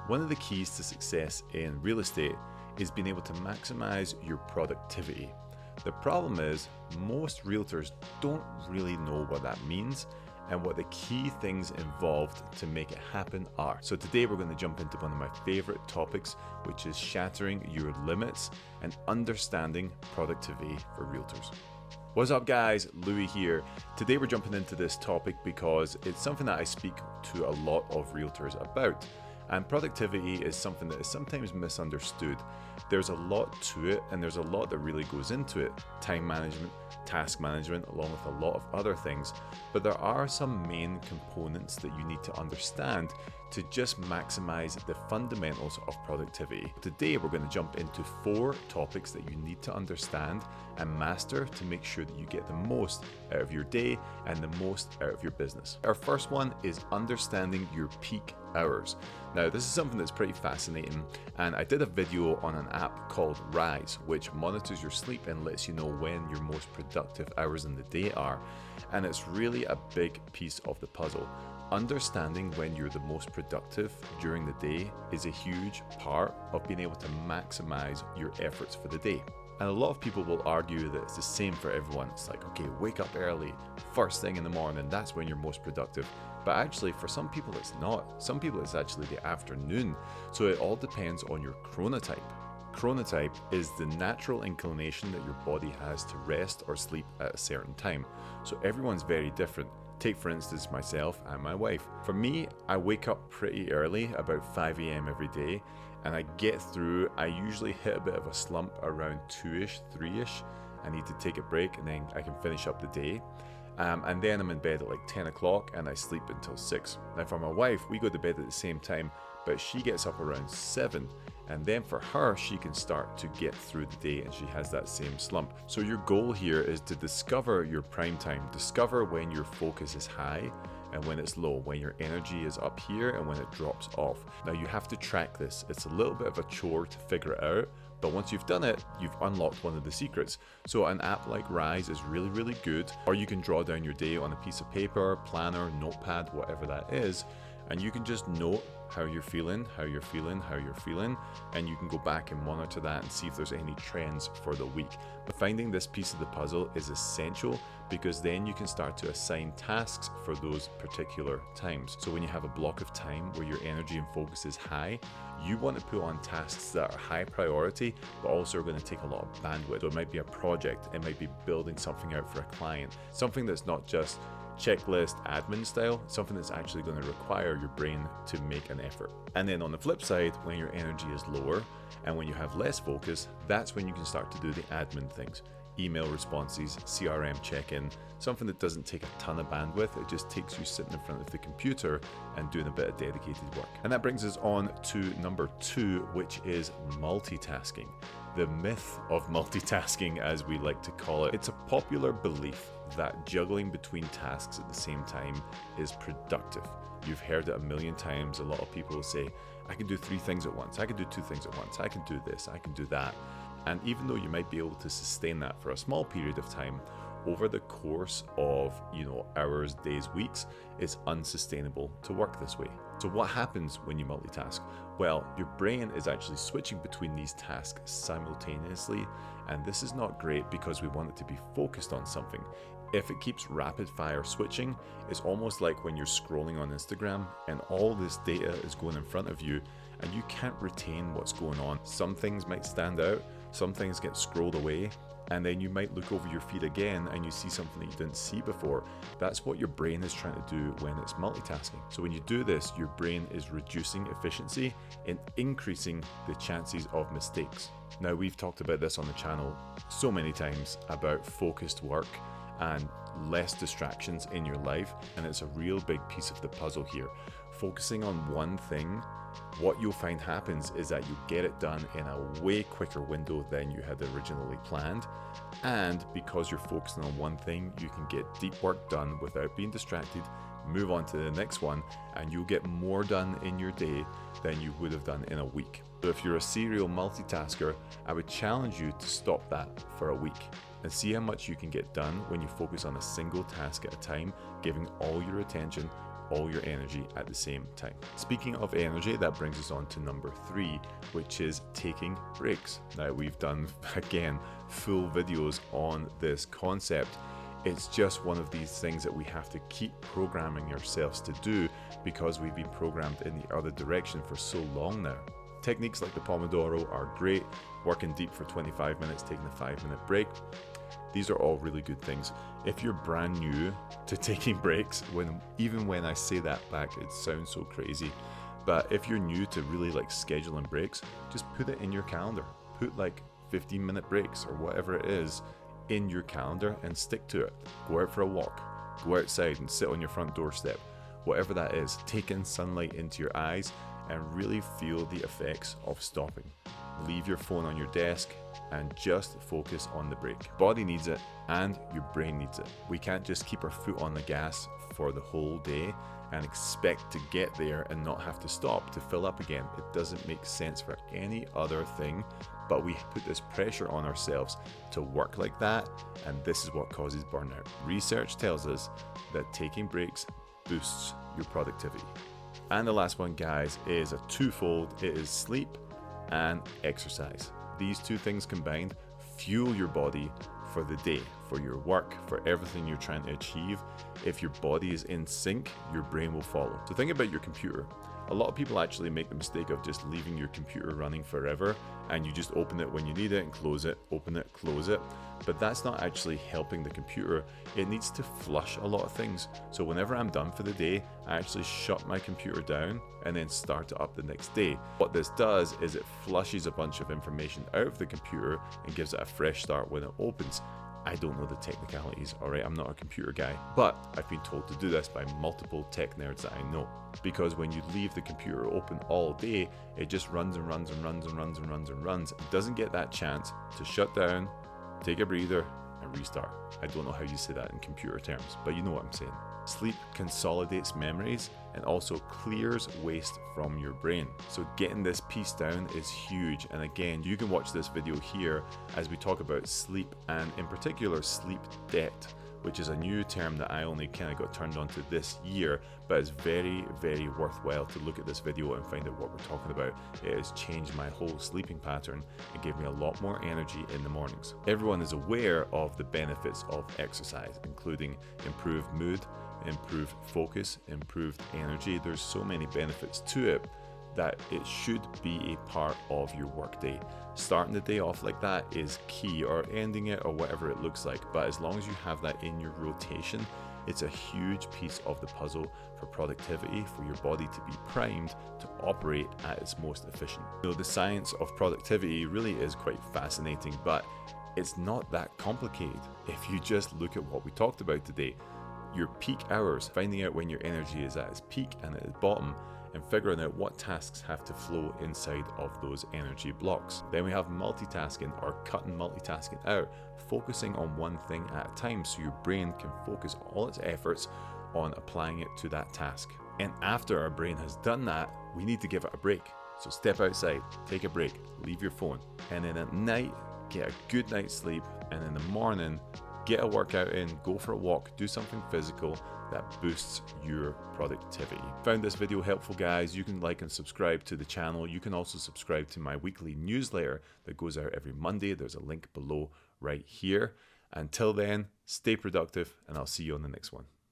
One of the keys to success in real estate is being able to maximize your productivity. The problem is most realtors don't really know what that means and what the key things involved to make it happen are. So today we're going to jump into one of my favorite topics, which is shattering your limits and understanding productivity for realtors. What's up guys, Lewi here. Today we're jumping into this topic because it's something that I speak to a lot of realtors about. And productivity is something that is sometimes misunderstood. There's a lot to it and there's a lot that really goes into it. Time management, task management, along with a lot of other things. But there are some main components that you need to understand to just maximize the fundamentals of productivity. Today we're going to jump into 4 topics that you need to understand and master to make sure that you get the most out of your day and the most out of your business. Our first one is understanding your peak hours. Now this is something that's pretty fascinating, and I did a video on an app called Rise, which monitors your sleep and lets you know when your most productive hours in the day are. And it's really a big piece of the puzzle. Understanding when you're the most productive during the day is a huge part of being able to maximize your efforts for the day. And a lot of people will argue that it's the same for everyone. It's like, okay, wake up early, first thing in the morning, that's when you're most productive. But actually, for some people it's not. Some people it's actually the afternoon. So it all depends on your chronotype. Chronotype is the natural inclination that your body has to rest or sleep at a certain time. So everyone's very different. Take for instance myself and my wife. For me, I wake up pretty early, about 5 a.m. every day, and I get through. I usually hit a bit of a slump around 2ish, 3ish. I need to take a break and then I can finish up the day. And then I'm in bed at like 10 o'clock and I sleep until 6. Now for my wife, we go to bed at the same time, but she gets up around 7. And then for her, she can start to get through the day and she has that same slump. So your goal here is to discover your prime time, discover when your focus is high and when it's low, when your energy is up here and when it drops off. Now you have to track this. It's a little bit of a chore to figure it out, but once you've done it, you've unlocked one of the secrets. So an app like Rise is really, really good. Or you can draw down your day on a piece of paper, planner, notepad, whatever that is, and you can just note how you're feeling, and you can go back and monitor that and see if there's any trends for the week. But finding this piece of the puzzle is essential because then you can start to assign tasks for those particular times. So when you have a block of time where your energy and focus is high, you want to put on tasks that are high priority, but also are going to take a lot of bandwidth. So it might be a project, it might be building something out for a client, something that's not just checklist admin style, something that's actually going to require your brain to make an effort. And then on the flip side, when your energy is lower and when you have less focus, that's when you can start to do the admin things. Email responses, CRM check-in, something that doesn't take a ton of bandwidth. It just takes you sitting in front of the computer and doing a bit of dedicated work. And that brings us on to number 2, which is multitasking. The myth of multitasking, as we like to call it. It's a popular belief that juggling between tasks at the same time is productive. You've heard it a million times. A lot of people will say, I can do 3 things at once. I can do 2 things at once. I can do this. I can do that. And even though you might be able to sustain that for a small period of time, over the course of, hours, days, weeks, it's unsustainable to work this way. So what happens when you multitask? Well, your brain is actually switching between these tasks simultaneously, and this is not great because we want it to be focused on something. If it keeps rapid fire switching, it's almost like when you're scrolling on Instagram and all this data is going in front of you and you can't retain what's going on. Some things might stand out, some things get scrolled away, and then you might look over your feed again and you see something that you didn't see before. That's what your brain is trying to do when it's multitasking. So when you do this, your brain is reducing efficiency and increasing the chances of mistakes. Now, we've talked about this on the channel so many times about focused work and less distractions in your life, and it's a real big piece of the puzzle here. Focusing on one thing, what you'll find happens is that you get it done in a way quicker window than you had originally planned. And because you're focusing on one thing, you can get deep work done without being distracted, move on to the next one, and you'll get more done in your day than you would have done in a week. So if you're a serial multitasker, I would challenge you to stop that for a week and see how much you can get done when you focus on a single task at a time, giving all your attention all your energy at the same time. Speaking of energy, that brings us on to number 3, which is taking breaks. Now, we've done, again, full videos on this concept. It's just one of these things that we have to keep programming ourselves to do because we've been programmed in the other direction for so long now. Techniques like the Pomodoro are great, working deep for 25 minutes, taking a 5-minute break. These are all really good things. If you're brand new to taking breaks, even when I say that back, it sounds so crazy. But if you're new to really like scheduling breaks, just put it in your calendar. Put like 15-minute breaks or whatever it is in your calendar and stick to it. Go out for a walk, go outside and sit on your front doorstep. Whatever that is, take in sunlight into your eyes and really feel the effects of stopping. Leave your phone on your desk and just focus on the break. Body needs it and your brain needs it. We can't just keep our foot on the gas for the whole day and expect to get there and not have to stop to fill up again. It doesn't make sense for any other thing, but we put this pressure on ourselves to work like that, and this is what causes burnout. Research tells us that taking breaks boosts your productivity. And the last one, guys, is a twofold. It is sleep and exercise. These two things combined fuel your body for the day, for your work, for everything you're trying to achieve. If your body is in sync, your brain will follow. So think about your computer. A lot of people actually make the mistake of just leaving your computer running forever and you just open it when you need it and close it, open it, close it. But that's not actually helping the computer. It needs to flush a lot of things. So whenever I'm done for the day, I actually shut my computer down and then start it up the next day. What this does is it flushes a bunch of information out of the computer and gives it a fresh start when it opens. I don't know the technicalities, alright, I'm not a computer guy, but I've been told to do this by multiple tech nerds that I know. Because when you leave the computer open all day, it just runs and runs and runs and runs and runs and runs. It doesn't get that chance to shut down, take a breather, and restart. I don't know how you say that in computer terms, but you know what I'm saying. Sleep consolidates memories and also clears waste from your brain. So getting this piece down is huge. And again, you can watch this video here as we talk about sleep and in particular sleep debt, which is a new term that I only kind of got turned on to this year, but it's very, very worthwhile to look at this video and find out what we're talking about. It has changed my whole sleeping pattern and gave me a lot more energy in the mornings. Everyone is aware of the benefits of exercise, including improved mood, improved focus, improved energy. There's so many benefits to it that it should be a part of your workday. Starting the day off like that is key, or ending it, or whatever it looks like. But as long as you have that in your rotation, it's a huge piece of the puzzle for productivity, for your body to be primed to operate at its most efficient. You know, the science of productivity really is quite fascinating, but it's not that complicated. If you just look at what we talked about today, your peak hours, finding out when your energy is at its peak and at its bottom, and figuring out what tasks have to flow inside of those energy blocks. Then we have multitasking, or cutting multitasking out, focusing on one thing at a time so your brain can focus all its efforts on applying it to that task. And after our brain has done that, we need to give it a break. So step outside, take a break, leave your phone, and then at night, get a good night's sleep, and in the morning, get a workout in, go for a walk, do something physical that boosts your productivity. Found this video helpful, guys? You can like and subscribe to the channel. You can also subscribe to my weekly newsletter that goes out every Monday. There's a link below right here. Until then, stay productive, and I'll see you on the next one.